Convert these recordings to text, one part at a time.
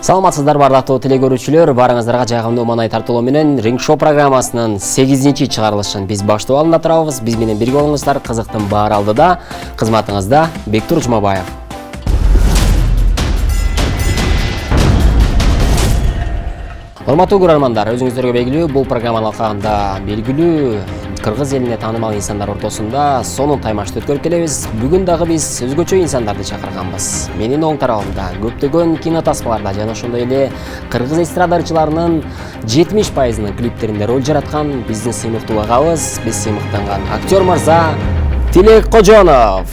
Саламатсыздар бардактуу телекөрүүчүлөр, барыңыздарга жагымдуу маанай тартуулоо менен Ринг Шоу программасынын 8-чи чыгарылышын биз баштап алында турабыз. Биз менен бирге болуңуздар, кызыктын баары алдыда, кызматыңызда Бектур Жумабаев. Урматтуу көрөрмандар, өзүңүздөргө белгилүү, бул программанын алкагында белгилүү кыргыз элине таанымал инсандар ортосунда сонун таймашты өткөрүп келебиз. Бүгүн дагы биз өзгөчө инсандарды чакырганбыз. Менин оң тарабымда көптөгөн кинотаспаларда жана ошондой эле кыргыз эстрадарчыларынын 70%-нын клиптеринде роль жараткан биздин сыймыктуу агабыз, биз сыймыктанган актер мырза Тилек Кожонов.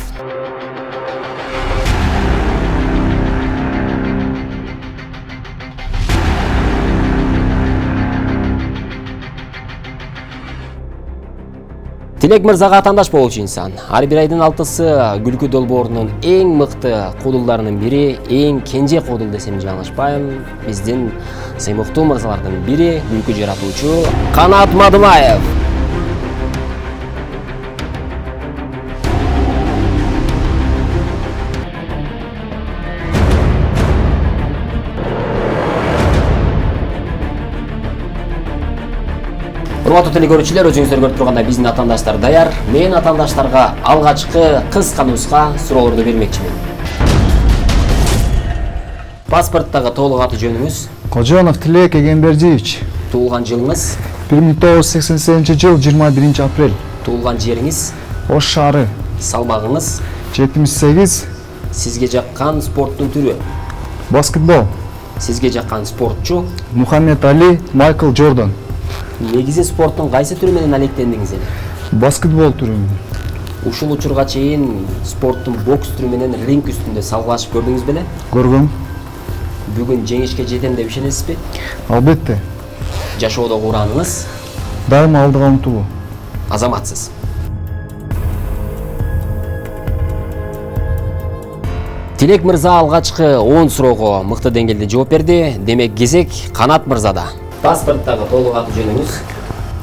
Тилек мырзага атаандаш болчу инсан. Ар бир айдын 6-сы күлкү долбоорунун эң мыкты куудулдарынын бири, эң кенже куудул десем жаңылышпайм. Биздин сыймыктуу мырзалардын бири күлкү жаратуучу Канат Мадымаев. Урматтуу телекөрүүчүлөр, өзүңүздөр көрүп тургандай биздин атаандаштар даяр. Мен атаандаштарга алгачкы кыска нуска суроолорду бермекчимин. Паспорттагы толук аты жөнүңүз? Кожонов Тилек Эгембердиевич. Туулган жылыңыз? 1987 жыл 21 апрель. Туулган жериңиз? Ош шаары. Салмагыңыз? 78. Сизге жаккан спорттун түрү? Баскетбол. Сизге жаккан спортчу? Мухаммед Али, Майкл Джордан. Негизи спорттун кайсы түрү менен алектендиңиз эле? Баскетбол түрү. Ушул учурга чейин спорттун бокс түрү менен ринг үстүндө салгылашып көрдүңүз беле? Көргөм. Бүгүн жеңишке жетем деп ишенесизби? Албетте. Жашоодогу урааныңыз? Дайыма алдыга умтулуу. Азаматсыз. Тилек мырза алгачкы 10 суроого мыкты деңгээлде жооп берди. Демек кезек Канат мырзада. Паспорттагы толук аты жөнүңүз?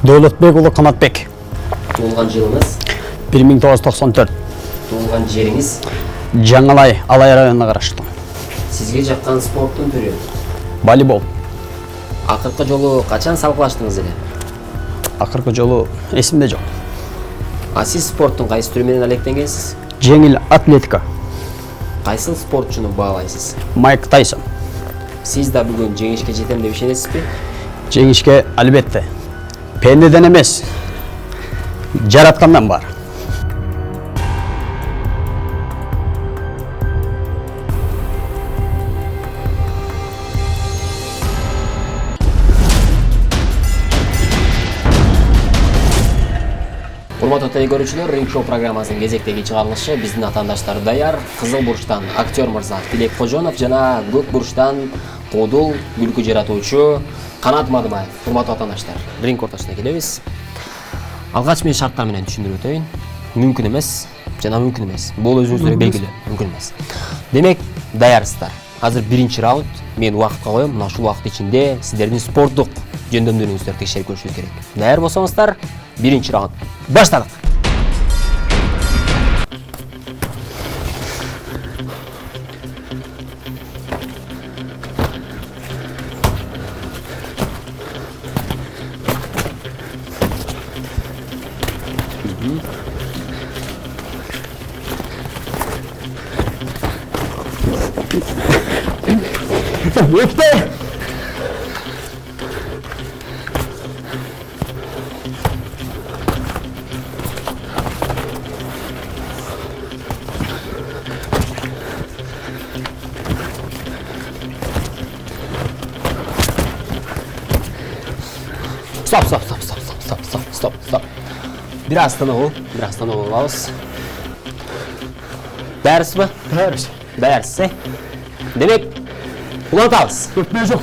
Дөлөтбек уулу Канатбек. Туулган жылыңыз? 1994. Туулган жериңиз? Жаңалай, Алай районуна караштуу. Сизге жаккан спорттун түрү? Волейбол. Акыркы жолу качан салгылаштыңыз эле? Акыркы жолу эсимде жок. А сиз спорттун кайсы түрү менен алектенгенсиз? Жеңил атлетика. Кайсыл спортчуну баалайсыз? Майк Тайсон. Сиз да бүгүн жеңишке жетем деп ишенесизби? Жеңишке албетте. Пендеден эмес. Жараткандан бар. Урматтуу телекөрүүчүлөр, Ринг Шоу программасынын кезектеги чыгарылышы биздин атаандаштар даяр. Кызыл бурчтан актер мырза Тилек Кожонов жана көк бурчтан куудул күлкү жаратуучу Канат Мадымаев. Урматтуу атаандаштар, ринг ортосуна келебиз. Алгач мен шарттар менен түшүндүрүп өтөйүн. Мүмкүн эмес жана мүмкүн эмес. Бул өзүңүзгө белгилүү, мүмкүн эмес. Демек, даярсыздар. Азыр биринчи раунд. Мен убакытка коем. Мына ушул убакыт ичинде сиздердин спорттук жөндөмдөрүңүздөрдү текшерип көрүшүбүз керек. Даяр болсоңуздар, биринчи раунд. Баштадык. Стоп. Biraz tanı olmalıyız. Ders mi? Ders. Dersi. Demek unutalım. Öpmeye yok.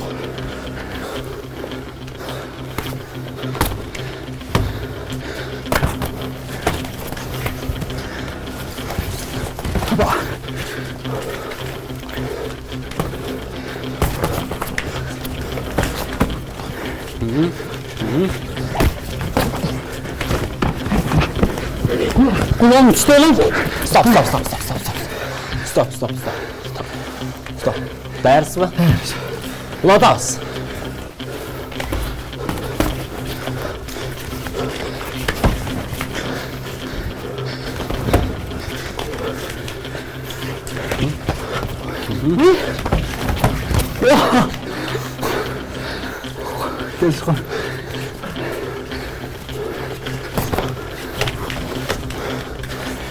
Kulağımı tut oğlum. Stop. Stop. Ders mi? Улатабыз.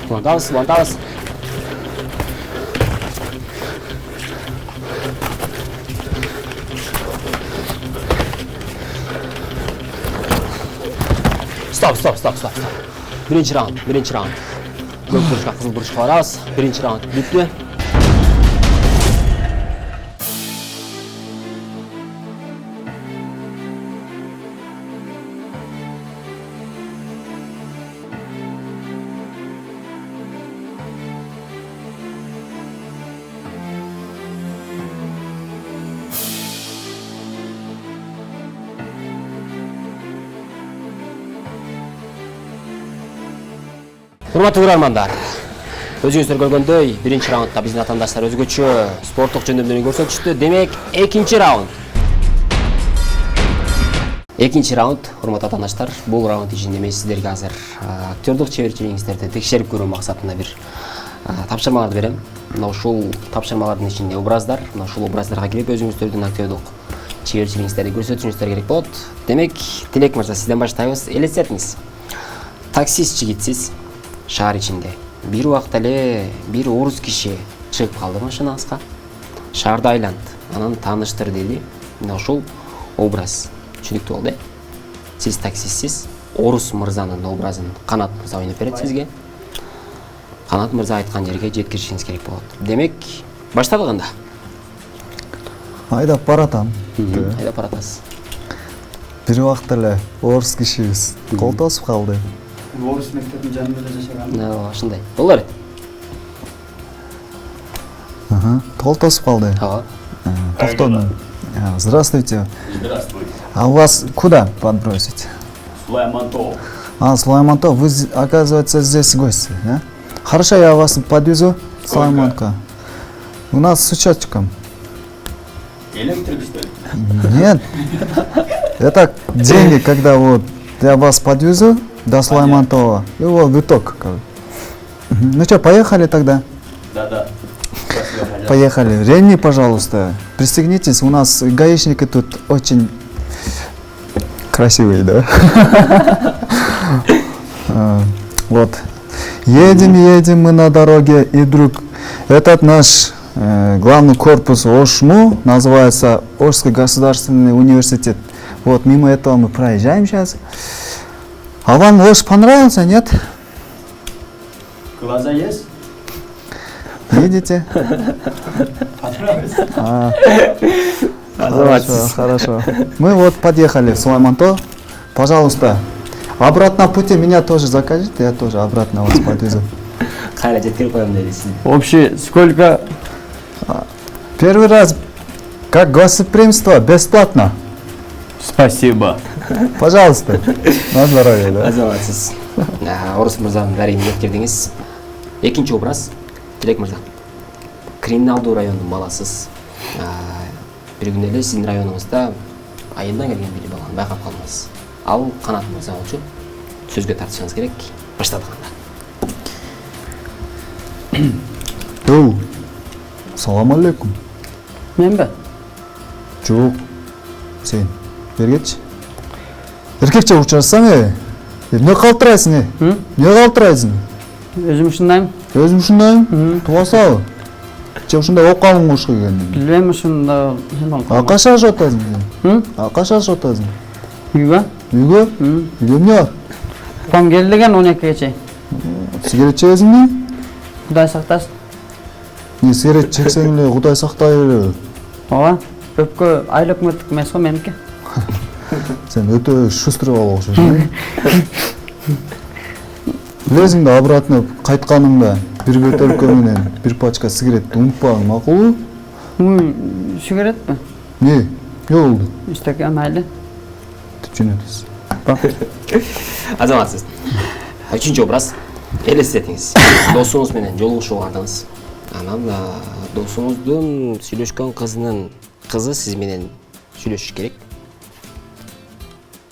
Улатабыз, улатабыз. Стоп. Birinchi rauнд. Ko'k burchqa qizil burchga boramiz. Birinchi rauнд bitdi. Урматтуу көрөрмандар, өзүңүздөр көргөндөй, биринчи раундда биздин атаандаштар өзгөчө спорттук жөндөмдөрүн көрсөтүштү. Демек, экинчи раунд. Экинчи раунд, урматтуу атаандаштар, бул раунд ичинде мен сиздерге азыр актёрдук чеберчилигиңиздерди текшерип көрүү максатында бир тапшырмаларды берем. Мына ушул тапшырмалардын ичинде образдар, мына ушул образдарга кирип өзүңүздөрдүн актёрдук чеберчилигиңиздерди көрсөтүшүңүздөр керек болот. Демек, Тилек мырза, сизден баштайбыз. Элестетиңиз. Таксист жигитсиз. Шаар ичинде бир убакта эле бир орус киши чыгып калды машинаңызга. Шаарды айлант, анан тааныштыр деди. Мына ушул образ түшүнүктүү болду. Сиз таксистсиз, орус мырзанын образын Канат мырза ойноп берет сизге. Канат мырза айткан жерге жеткиришиңиз керек болот. Демек, баштадык анда. Айдап баратам. Айдап баратасыз. Бир убакта эле орус кишибиз кол тосуп калды. Орус мектебinin жанында да жашаган. Ошондой. Болор эт. Кол тосуп калды. Ага. Токтону. Здравствуйте. Здравствуйте. А у вас куда подбросить? Сулаймантов. Сулаймантов, вы, оказывается, здесь гости, да? Хорошо, я вас подвезу. Сулайманка. У нас с учетчиком. Электрик, что ли? Нет. Это деньги, когда вот я вас подвезу до Сулаймантова. И вот виток. Ну что, поехали тогда? Да. Спасибо. Поехали. Ренни, пожалуйста, пристегнитесь. У нас гаишники тут очень красивые, да? Вот. Едем мы на дороге, и вдруг этот наш главный корпус ОШМУ, называется Ошский государственный университет. Вот мимо этого мы проезжаем сейчас. А вам Ош понравился, нет? Глаза есть? Видите? Понравилось? Хорошо. Мы вот подъехали в Сулайманто. Пожалуйста, обратно пути меня тоже закажите, я тоже обратно вас подвезу. Кайра жеткирип коем деди сиз. Общий сколько? Первый раз как гостеприимство, бесплатно. Спасибо. Пожалуйста. На здоровье, да? Азаматсыз. Орус мырзанын бәрін жеткирдиңиз. Экинчи образ, Тилек мырза. Криминалдуу райондун баласыз. Бир күнү эле сиздин районуңузда айылдан келген бир баланы байкап калдыңыз. Ал Канат мырза болчу. Сөзгө тартышыңыз керек. Баштадык анда. Салам алейкум. Мен бе? Жоқ. Сен бергечи. Эркекче учурсаң, эмне калтырайсың? Эмне калтырайсың? Өзüm ушундайм. Өзүм ушундайм. Тугасабы? Че ушундай окуп калдың ушуга келдиң? Билбейм ушунда. Качан ашып атасың? Качан ашып атасың? Үйгө? Үйгө? Үйгө эмне бар? Апам келди деген 12-ге чейин. Сигарет чегесиңби? Кудай сактасын. Не сигарет чексең эле Кудай сактай береби? Ооба. Көпкө айлык мыртык эмес го меники. Сен өтө шустрый бала окшойсуң. Билесиң да обратно кайтканыңда бир бөтөлкө менен бир пачка сигарет унутпагың макулбу? Сигаретпи? Не болду? Иштеке майли. Түшүнөтүз. Азаматсыз. Үчүнчү образ. Элестетиңиз. Досуңуз менен жолугушууга бардыңыз. Анан досуңуздун сүйлөшкөн кызы сиз менен сүйлөшүш керек.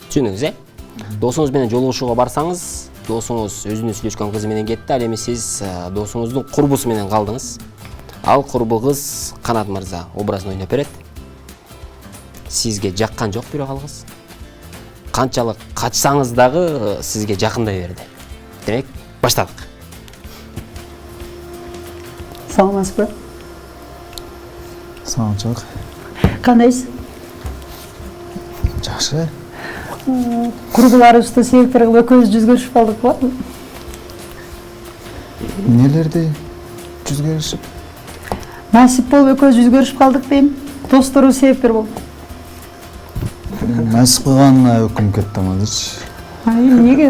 Түшүндүңүз, Досуңуз менен жолугушууга барсаңыз, досуңуз өзүнүн сүйлөшкөн кызы менен кетти, ал эми сиз досуңуздун курбусу менен калдыңыз. Ал курбу кыз Канат мырза образын ойноп берет. Сизге жаккан жок бирок ал кыз. Канчалык качсаңыз дагы сизге жакындай берди. Демек, баштадык. Саламатсызбы? Саламатчылык. Кандайсыз? Жакшы. Курбуларыбызды себептер кылып экөөбүз жүз көрүшүп калдык го. Нелерди жүз көрүшүп? Насип болуп экөөбүз жүз көрүшүп калдык дейм. Досторубуз себептер болуп. Насип кылганына өкүнүп кеттим азырчы. Эмнеге?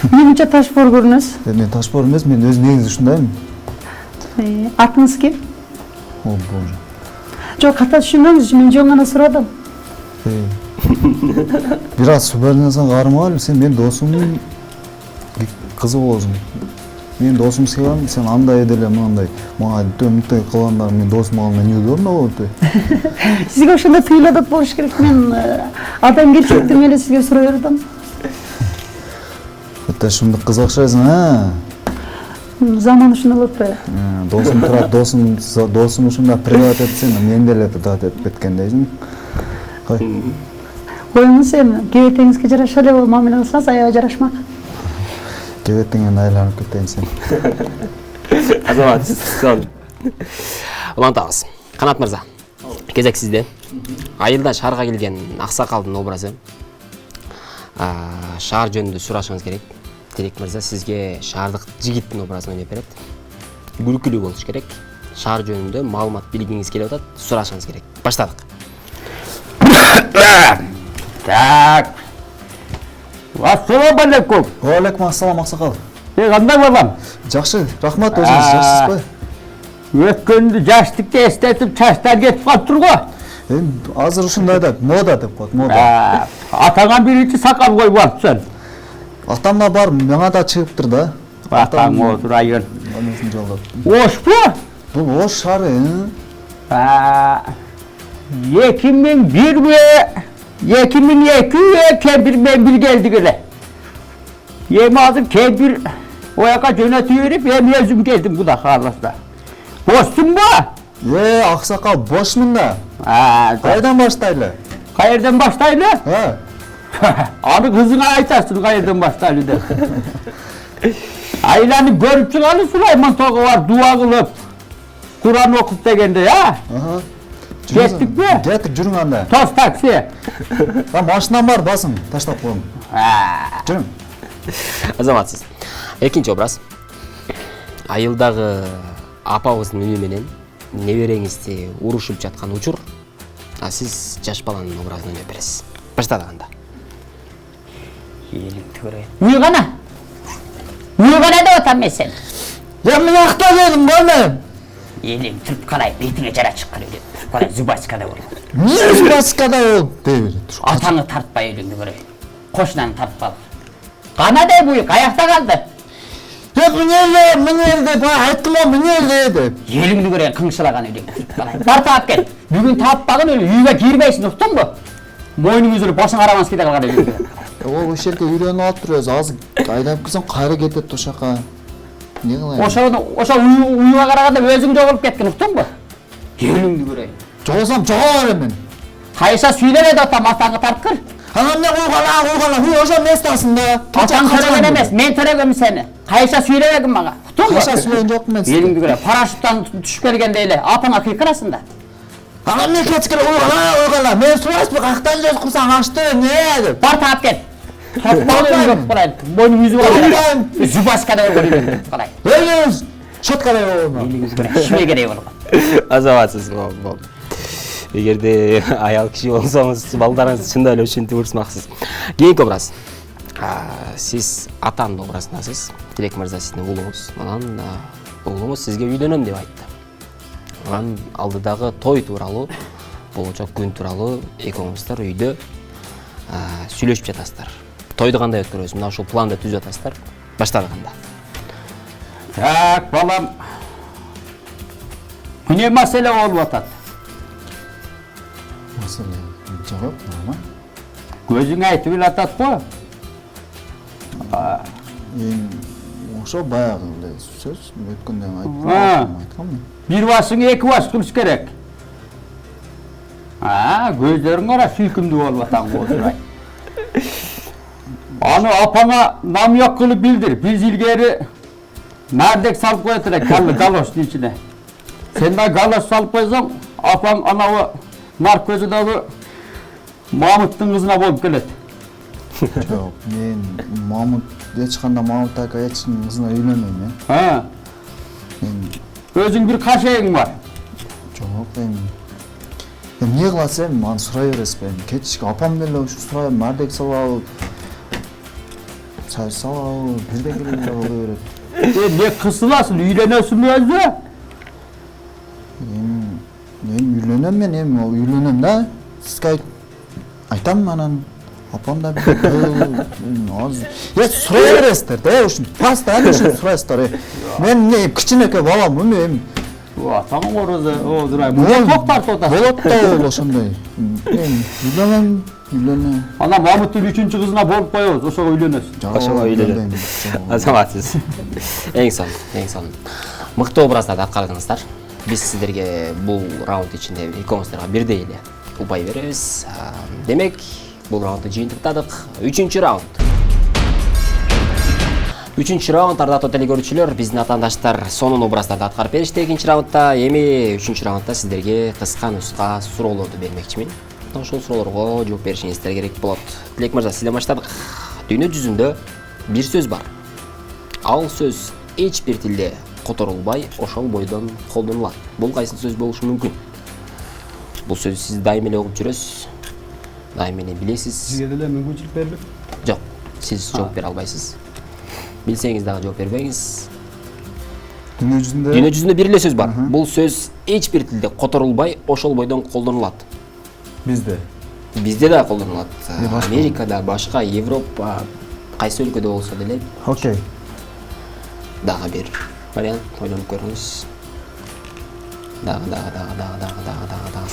Менимче ташбор көрүнөсүз. Мен ташбор эмес, мен өз негизи ушундаймын. Атыңыз ким? О, боже. Жок, ката түшүнбөңүз, мен жөн гана сурадым. Бир аз субординацияга кармагыл, сен менин досумдун кызы болосуң. Мен досум сыйган, сен андай деле мындай, мага төмүктөй кылгандар мен досум алганда неудобно болот. Сизге ошондой тыйылат болуш керек. Мен адамгерчиликтен эле сизге сурай бердим. Өтө шумдук кыз окшойсуң, Заман ушундай болот эле. Досум турат, досум ушундай приват этсең, мен деле турат этип кеткендейсиң. Коюңуз эми, кебетеңизге жараша эле мамиле кылсаңыз аябай жарашмак. Кебетеңен айланып кетейин сен. Азамат, улантабыз. Канат мырза, кезек сизде. Айылда шаарга келген аксакалдын образы. Шаар жөнүндө сурашыңыз керек. Терек мырза сизге шаардык жигиттин образын ойноп берет. Күлкүлүү болуш керек. Шаар жөнүндө маалымат билгиңиз келип атат, сурашыңыз керек. Баштадык. Так. Ассаламу алейкум. Алейкум ассалам аксакал. Кандай балам? Жакшы, рахмат, өзүңүз жакшысызбы? Өткөндү жаштыкты эстетип чачтар кетип калыптыр го. Азыр ушундай да мода деп коет, мода. Атаңа биринчи сакал коюп алыпсың. Атамда бар, мага да чыгыптыр да. Атаң отурайын. Анысын жолдоп. Ошпу? Бул ош шары. 2001 кемпир мен бир келдик эле. Эми азыр кемпир ояка жөнөтүп берип, эми өзүм келдим куда кааласа. Бошсуңбу? Аксакал бошмун да. Кайдан баштайлы? Кайерден баштайлы? Аны кызыңа айтасың кайерден баштайлы деп. Айланы көрүп чыгалы Сулайман тога бар дуа кылып, Куран окуп дегенде, Кеттикпи? Кеттик, жүрүң анда. Тос такси. Машинам бар, басым, таштап коем. Жүрүң. Азаматсыз. Экинчи образ. Айылдагы апабыздын үнү менен небереңизди урушуп жаткан учур. Сиз жаш баланын образын ойноп бересиз. Баштадык анда. Уйгана деп атам мен сени. Мен акта дедим го мен. Элим түрп карай, бетиңе жара чыккан эле. Түрп карай, зубачкада болот. Эмне зубачкада болуп дейбир. Атаңы тартпай элеңди көрөй. Кошунаны тартып ал. Кана деп буй, каякта калды. Мынелде деп айттым го, мынелде деп. Элиңди көрөй, кыңшылаган элең. Бар таап кел. Бүгүн тааппагын эле үйгө кирбейсиң, уктуңбу? Мойнуңуз эле башың арамас кете калган эле. Ол ошол жерге үйрөнүп алыптыр өзү. Азыр айдап килсең кайра кетет ошака. Не кылайын? Ошо уюга караганда өзүң жоголуп кеткен, уктуңбу? Элиңди көрөй. Жоголсам жогоо берем. Кайса сүйлөбөдү атам, атаңы тарткыр. Анан эмне куйгала, ошо местасында. Атаң төрөгөн эмес, мен төрөгөм сени. Кайса сүйлөбөгүм мага. Уктуңбу? Кайса сүйлөгөн жокмун мен. Элиңди көрөй, парашюттан түшүп келгенде эле апаңа кыйкырасың да. Анан эмне кеткиле куйгала, мен сурайсызбы, каяктан жер курсаң ачты, эмне деп. Бар таап кел. Таппалым кылайын. Мойнуң yüzү бар. Зубаскада болгон кылай. Өзүңүз шоткадай болгон. Элиңиз көрөй, ишиме керек болгон. Азаматсыз. Эгерде аял киши болсоңуз, балдарыңызды чындап эле ушинтип урушмаксыз. Кийинки образ. Сиз атанын образындасыз. Тилек мырза сиздин уулуңуз. Анан уулуңуз сизге үйлөнөм деп айтты. Анан алдыдагы той тууралуу, болочок күн тууралуу экөөңүздөр үйдө сүйлөшүп жатасыздар. Тойду кандай өткөрөсүз? Мына ушул планды түзүп атасыздар. Баштадык анда. Так, балам. Эмне маселе болуп атат? Маселе жооп, нормально. Көзүң айтып эле атат го. Эми ошо баягы эле сөз өткөндө А. айтканмын. Бир басың эки бас кылыш керек. Көздөрүң кара сүйкүмдүү болуп атаң Озурбай. Аны апаңа намек кылып билдир. Биз илгери мардек салып коет элек галоштун ичине. Сен да галош салып койсоң, апаң анабы нар көзүдөгү Мамыттын кызына болуп келет. Жок, мен Мамыт эч кандай Мамыт ака эчкимдин кызына үйлөнбөйм, Мен Өзүң бир кашегиң бар. жок, эми эмне кыласыз эми аны сурай бересизби? Кечки апам деле ушу сурайм, мардек салабы, чай салабы, бирден келе боло берет. Не кысыласың, үйлөнөсүңбү өзү? Мен үйлөнөм, мен эми үйлөнөм да. Сизге айтам анан апам да азыр. Сурай бересиздер да, ушун постоянно ушуну сурайсыздар. Мен эмне кичинекей баламмын эми. Атаң Озурбай, мына топ тартып атасың. Болот да ол ошондой. Мен үйлөнөм. Ана Мамыттын 3-чү кызына болуп коебуз, ошого үйлөнөсүң. Ошого үйлөнөм. Азаматсыз. Эң сонун. Мыкты образдарды аткардыңыздар. Биз сиздерге бул раунд ичинде экөөңүздарга бирдей эле упай беребиз. Демек, бул раундду жыйынтыктадык. 3-чү раунд. 3-чү раунд, ардактуу телекөрүүчүлөр, биздин атаандаштар сонун образдарды аткарып беришти 2-чи раундда. Эми 3-чү раундда сиздерге кыска нуска суроолорду бермекчимин. Ошол суроолорго жооп беришиңиздер керек болот. Тилек мырза, сизден баштадык. Дүйнө жүзүндө бир сөз бар. Ал сөз эч бир тилде которулбай, ошол бойдон колдонулат. Бул кайсы сөз болушу мүмкүн? Бул сөздү сиз дайым эле угуп жүрөсүз. Дайым эле билесиз. Сизге деле мүмкүнчүлүк берилип? Жок, сиз жооп бере албайсыз. Билсеңиз дагы жооп бербеңиз. Дүйнө жүзүндө бир эле сөз бар. Бул сөз эч бир тилде которулбай, ошол бойдон колдонулат. Бизде да колдонулат. Америкада, башка Европа, кайсы өлкөдө болсо деле. Окей. Дагы бир вариант ойлонуп көрүңүз. Дагы.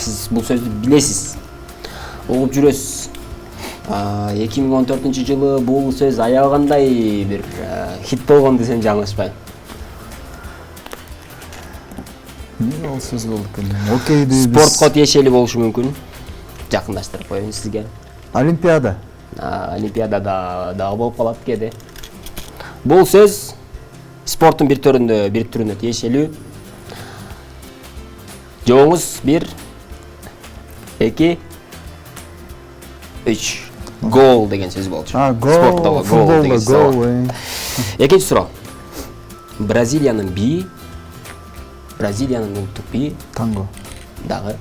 Сиз бул сөздү билесиз. Угуп жүрөсүз. 2014-жылы бул сөз аябагандай бир хит болгон десем жаңылышпайм. Эмне ал сөз болду экен? Окей дейбиз. Спортко тиешелүү болушу мүмкүн. Жакындаштырып коеюн сизге. Олимпиада. Олимпиадада дагы болуп калат кээде. Бул сөз спорттун бир түрүнө тиешелүү. Жооңуз 1 2 3 гол деген сөз болчу. Гол, футбол деген сөз. Экинчи суроо. Бразилиянын бии, Бразилиянын улуттук бии Танго. дагы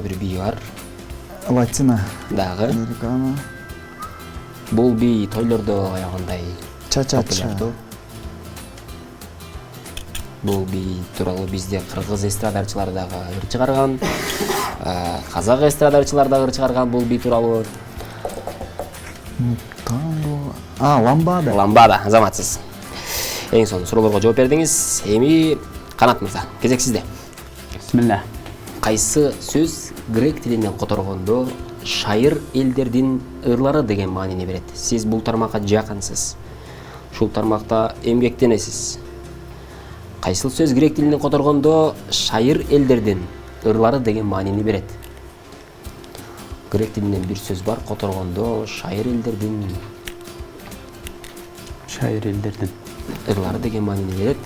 бир бии бар. Латина. Дагы. Американо. Бул бий тойлордо аягандай Ча-ча-ча. Бул бий тууралуу бизде кыргыз эстрадарчылары дагы ыр чыгарган, казак эстрадарчылары дагы ыр чыгарган бул бий тууралуу. Танго. Ламбада. Ламбада, азаматсыз. Эң сонун суроолорго жооп бердиңиз. Эми Канат мырза, кезек сизде. Бисмилла. Кайсы сөз грек тилинен которгондо шайыр элдердин ырлары деген маанини берет? Сиз бул тармакка жакынсыз. Ушул тармакта эмгектенесиз. Кайсыл сөз грек тилинен которгондо шайыр элдердин ырлары деген маанини берет? Грек тилинен бир сөз бар, которгондо шайыр элдердин ырлары деген маанини берет.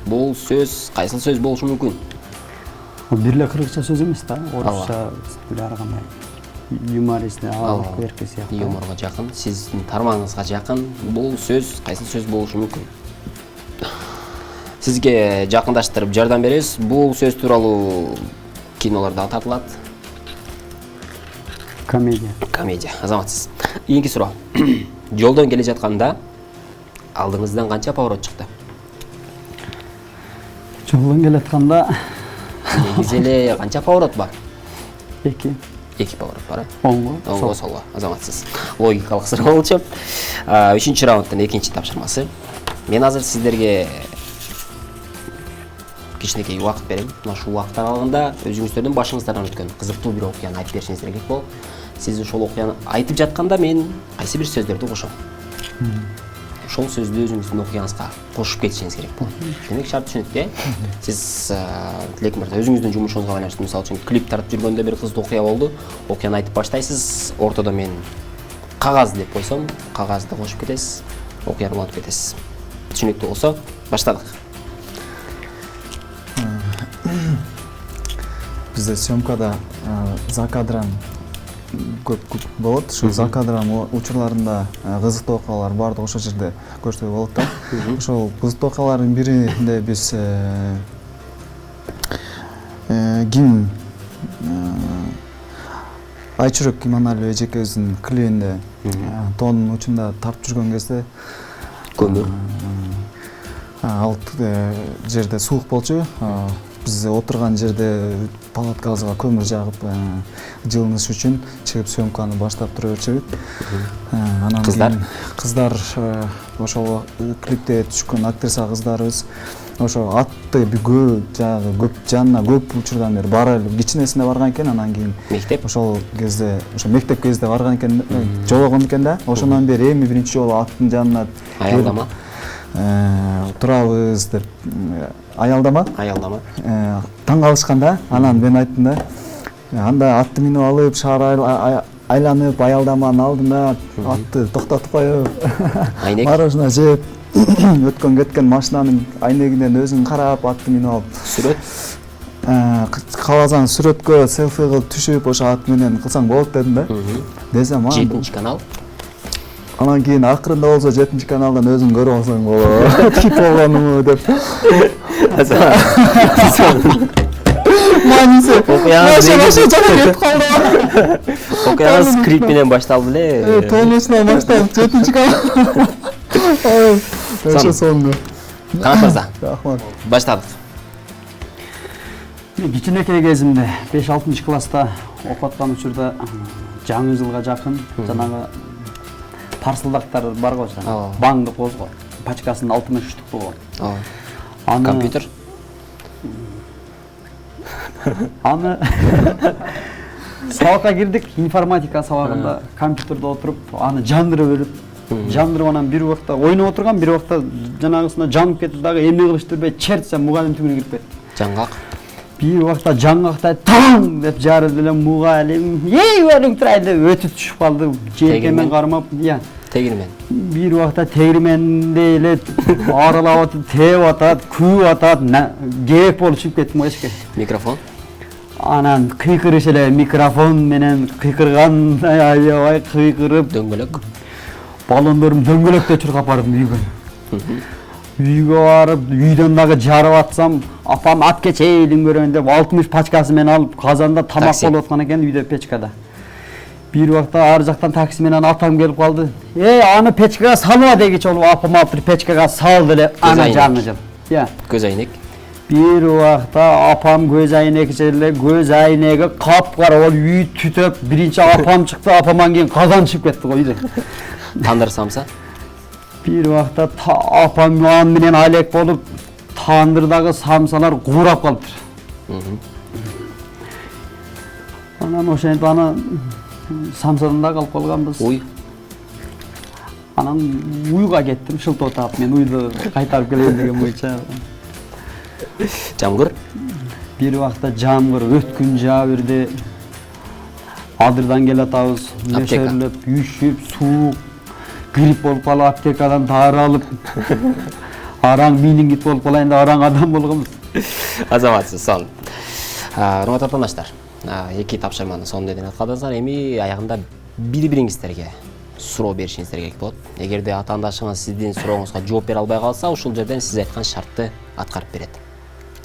Бул сөз кайсыл сөз болушу мүмкүн? Бир эле кыргызча сөз эмес да, орусча ар кандай юмористне берки сыяктуу. Юморго жакын, сиздин тармагыңызга жакын. Бул сөз кайсыл сөз болушу мүмкүн? Сизге жакындаштырып жардам беребиз. Бул сөз тууралуу кинолордо тартылат. Комедия. Азаматсыз. Кийинки суроо. Жолдон келе жатканда алдыңыздан канча поворот чыкты? Жолдон келе атканда Негизи эле канча поворот бар? 2 поворот бар. Оңго, солго. Азаматсыз. Логикалык суроо болчу. 3-чү раунддун экинчи тапшырмасы. Мен азыр сиздерге кичинекей убакыт берем. Мына ушул убакыт аралыгында өзүңүздөрдүн башыңыздардан өткөн кызыктуу бир окуяны айтып беришиңиздер керек болуп. Сиз ошол окуяны айтып жатканда мен кайсы бир сөздөрдү кошом. Ошол сөздү өзүңүздүн окуяңызга кошуп кетишиңиз керек болот. Демек шарт түшүнүктүү. Сиз Тилек мырза өзүңүздүн жумушуңузга байланыштуу, мисалы үчүн клип тартып жүргөндө бир кызыктуу окуя болду. Окуяны айтып баштайсыз, ортодо мен кагаз деп койсом, кагазды кошуп кетесиз, окуяны улантып кетесиз. Түшүнүктүү болсо, баштадык. Бизде съемкада за кадран көп болот. Ошо за кадран учурларында кызыктуу окуялар баардыгы ошол жерде көрсөтүлүп болот да. Ошол кызыктуу окуялардын биринде биз ким Айчүрөк Иманалиева эжекебиздин клибинде тоонун учунда тартып жүргөн кезде Көмүр. Ал жерде суук болчу. Биз отурган жерде палаткабызга көмүр жагып жылыныш үчүн чыгып съемканы баштап тура берчүбүз. Анан кыздар ошол клипте түшкөн актриса кыздарыбыз ошо атты жагы көп жанына көп учурдан бери бара элек кичинесинде барган экен, анан кийин Мектеп. ошол кезде ошо мектеп кезде барган экен, жологон экен да. Ошондон бери эми биринчи жолу аттын жанына Аялдама. Турабыз деп аялдама таң калышкан да. Анан мен айттым да, анда атты минип алып шаар айланып аялдаманын алдына атты токтотуп коюп мороженое жеп өткөн кеткен машинанын айнегинен өзүң карап атты минип алып Сүрөт. Кааласаң сүрөткө селфи кылып түшүп ошо ат менен кылсаң болот дедим да. Десем 7 канал. Анан кийин акырында болсо 7 каналдан өзүң көрүп алсаң болот. Тип болгонуму деп. Манисе. Окуяңыз клип менен башталды эле. Тонусунан башталып 7 канал. Ошо сонду. Канат мырза. Рахмат. Баштадык. Кичинекей кезимде 5-6 класста окуп аткан учурда жаңы жылга жакын жанагы парсылдактар бар го жанагы баңды козго пачкасынын 63 болгон. Компьютер. Аны сабакка кирдик, информатика сабагында компьютерде отуруп, аны жандырып өрүп, жандырып анан бир убакта ойноп отурган, бир убакта жанагысына жанып кетип дагы эмне кылышты билбей чертсем мугалим түбүнө кирип кетти. Жаңгак. Бир убакта жаңгактай таң деп жарып эле мугалим, "Ей, өлүң турайын" деп өтүп түшүп калды. Желкемен кармап, Тегирмен. Бир убакта тегирменде эле аралап атып, тээп атат, күйүп атат, керек болуп чыгып кеттим эшикке. Микрофон. Анан кыйкырыш эле микрофон менен кыйкырган, аябай кыйкырып, Дөңгөлөк. баллондорум дөңгөлөктө чуркап бардым үйгө. Үйгө барып, үйдөн дагы жарып атсам, апам ат кечейлин көрөйүн деп 60 пачкасы менен алып казанда тамак болуп аткан экен үйдө печкада. Бир убакта ар жактан такси менен атам келип калды. Аны печкага салма дегичи болуп апам алып печкага салды эле, ана жанны жыл. Көз айнек. Бир убакта апам көз айнек эле, көз айнеги капкара болуп үй түтөп, биринчи апам чыкты, апамдан кийин казан чыгып кетти го үйдө. Тандыр самса. Бир убакта апам менен алек болуп, тандырдагы самсалар куурап калыптыр. Анан ошентип аны самсадан да калып калганбыз. Уй. Анан уйга кеттим, шылтоо таап, мен уйду кайтарып келейин деген боюнча. Жамгыр. Бир убакта жамгыр өткүн жаа берди. Адырдан келатабыз, мешерлеп, үйшүп, суук, грипп болуп калып аптекадан дары алып, араң менингит болуп калайын деп араң адам болгонбуз. Азаматсыз, сон. Урматтуу отандаштар, 2 тапшырманы сонун эден аткардыңыздар. Эми аягында бири-бириңиздерге суроо беришиңиздер керек болот. Эгерде атаандашыңыз сиздин сурооңузга жооп бере албай калса, ушул жерден сиз айткан шартты аткарып берет.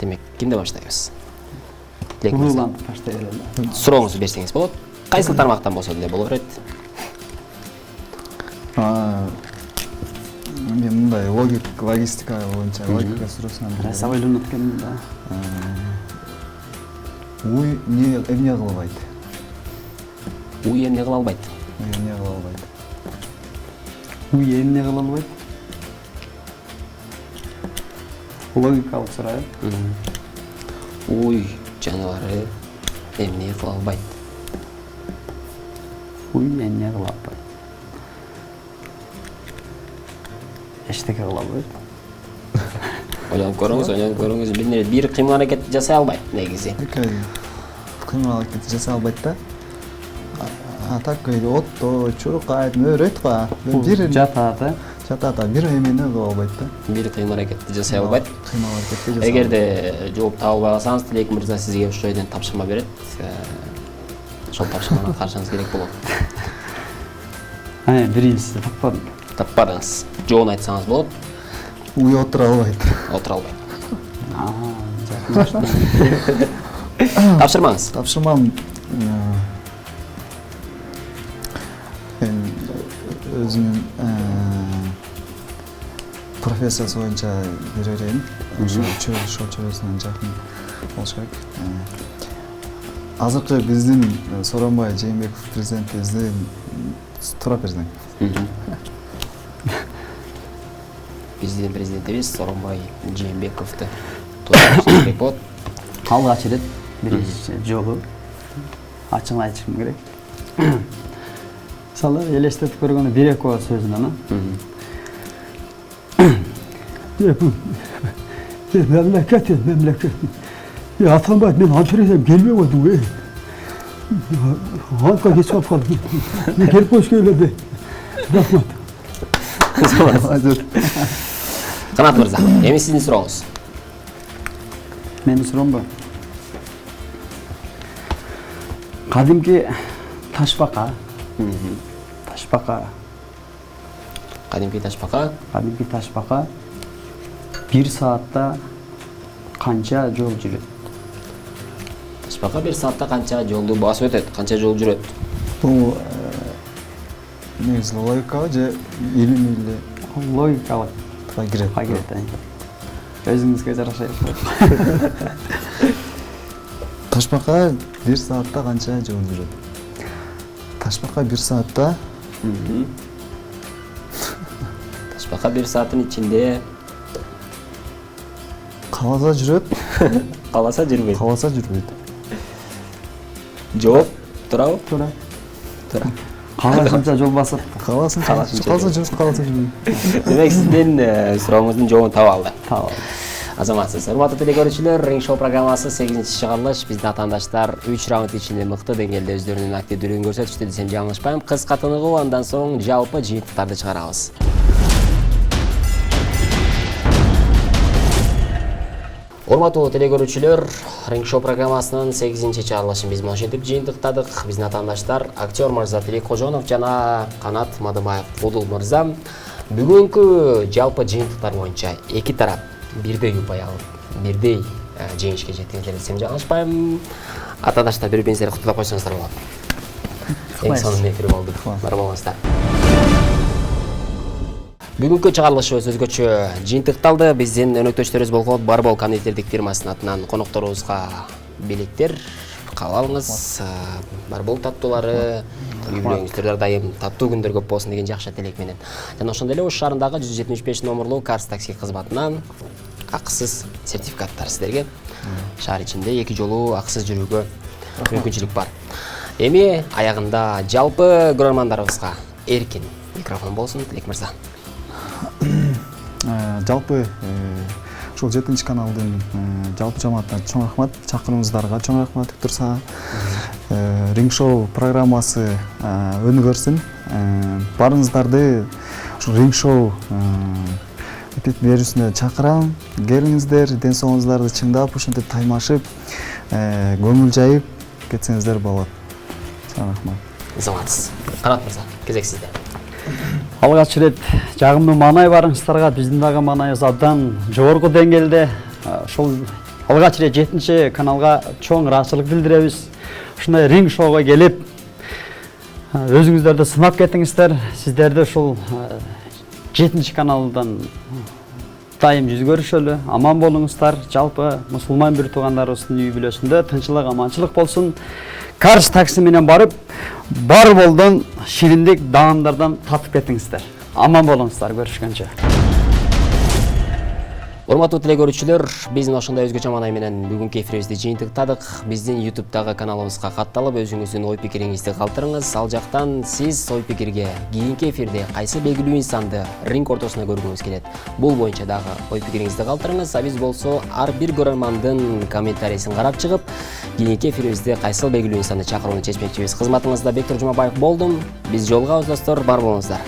Демек, кимде баштайбыз? Улуулантып баштай берели. Сурооңузду берсеңиз болот. Кайсыл тармактан болсо деле боло берет. Мен мындай логистика боюнча логика суроосун Раса ойлонуп экен да. Уй эмне кыла албайт? Уй эмне кыла албайт? Эмне кыла албайт? Уй эмне кыла албайт? Логикалык суроо. Уй, жаныбары эмне кыла албайт. Уй, эмне кыла албайт. Эчтеке кыла албайт. Ойлонуп көрүңүз. Бир кыймыл аракет жасай албайт негизи. Кыймыл аракет жасай албайт да. Так отто, чуркайт, мөөрөйт го. Бир жатат, жатат, бир эмени кыла албайт да. Бир кыймыл аракетти жасай албайт. Кыймыл аракетти жасай. Эгерде жооп таба албай калсаңыз, Тилек мырза сизге ошол жерден тапшырма берет. Ошол тапшырманы аткарышыңыз керек болот. Биринчиси таппадым. Таппадыңыз. Жоон айтсаңыз болот. Уй отура албайт. Отура албайт. Тапшырмаңыз. Тапшырмам өзүмүн профессиясы боюнча беререйин. Ошо чөбөсүнөн жакын болуш керек. Азыркы биздин Сооронбай Жээнбеков президентибиздин туура президент. Биздин президентибиз Сооронбай Жээнбековду туура керек болот. Алгач ирет биринчи жолу ачыгын айтышым керек. Мисалы элестетип көргөнү Бирекова сөзүнөн. Мемлекет. Атамбай мен антыресем келбей койдум. Антка кечип калдым. Келип коюш келди. Рахмат. Канат мырза, эми сиздин сурооңуз. Менин суроомбу? Кадимки ташбака. Кадимки ташбака 1 саатта канча жол жүрөт? Ташбака 1 саатта канча жолду басып өтөт? Канча жол жүрөт? Бул негизи логикага же илимий эле Логикалык кирет. Өзүңүзгө жараша. Ташбака 1 саатта канча жол жүрөт? Ташбака 1 саатта Ташбака 1 сааттын ичинде кааласа жүрөт, кааласа жүрбөйт. Жооп туурабы? Туура. Каалашынча жол басып. Кааласа жүрбөйт. Демек сиздин сурооңуздун жообун таба алды. Таба. Азаматсыз. Урматтуу телекөрүүчүлөр, Ring Show программасы 8-чи чыгарылыш. Биздин атаандаштар 3 раунд ичинде мыкты деңгээлде өздөрүнүн активдүүлүгүн көрсөтүштү десем жаңылышпайм. Кыска тыныгуу, андан соң жалпы жыйынтыктарды чыгарабыз. Урматтуу телекөрүүчүлөр, Ring Show программасынын 8-чи чыгарылышын биз ошентип жыйынтыктадык. Биздин атаандаштар актер мырза Тилек Кожонов жана Канат Мадымаев Кудул мырза бүгүнкү жалпы жыйынтыктар боюнча эки тарап бирдей ұпай алып, бирдей жеңишке жеттиңиздер десем жаңылышпайм. Атаандаштар бири-бириңиздерди куттуктап койсоңуздар болот. Эң сонун эфир болду. Бар болуңуздар. Бүгүнкү чыгарылышыбыз өзгөчө жыйынтыкталды. Биздин өнөктөштөрүбүз болгон Барбол кондитердик фирмасынын атынан конокторубузга белектер кабыл алыңыз. Барбол таттуулары үй-бүлөңүздөр дайым таттуу күндөр көп болсун деген жакшы тилек менен. Жана ошондой эле Ош шаарындагы 175 номерлуу Карс такси кызматынан акысыз сертификаттар сиздерге. Шаар ичинде 2 жолу акысыз жүрүүгө мүмкүнчүлүк бар. Эми аягында жалпы көрөрмандарыбызга эркин микрофон болсун, Тилек мырза. Жалпы ушул 7-чи каналдын жалпы жамаатына чоң рахмат, чакырууңуздарга чоң рахмат турса. Ring Show программасы өнүгөрсүн. Барыңыздарды ушул Ring Show берүүсүнө чакырам. Келиңиздер, ден соолугуңуздарды чыңдап, ушинтип таймашып, көңүл жайып кетсеңиздер болот. Чоң рахмат. Заматсыз. Канат мырза, кезек сизде. Алгач ирет жагымдуу маанай барыңыздарга, биздин дагы маанайыбыз абдан жогорку деңгээлде. Ошол алгач ирет 7-чи каналга чоң ыраазычылык билдиребиз. Ушундай Ring Show'га келип, өзүңүздөрдү сынап кетиңиздер. Сиздерди ушул 7-чи каналдан дайым жүз көрүшөлү, аман болуңуздар. Жалпы мусулман бир туугандарыбыздын үй бүлөсүндө тынчылык, аманчылык болсун. Карс такси менен барып, бар болдон шириндик даамдардан татып кетиңиздер. Аман болуңуздар, көрүшкөнчө. Урматтуу теле көрүүчүлөр, биздин ошондой өзгөчө маанай менен бүгүнкү эфирибизди жыйынтыктадык. Биздин YouTube'дагы каналыбызга катталып, өзүңүздүн ой пикириңизди калтырыңыз. Ал жактан сиз ой пикирге кийинки эфирде кайсы белгилүү инсанды ринг ортосуна көргүңүз келет, бул боюнча дагы ой пикириңизди калтырыңыз. А биз болсо ар бир көрөрмандын комментарийсин карап чыгып, кийинки эфирибизде кайсыл белгилүү инсанды чакырууну чечмекчибиз. Кызматыңызда Бектур Жумабаев болдум. Биз жолугабыз достор, бар болуңуздар.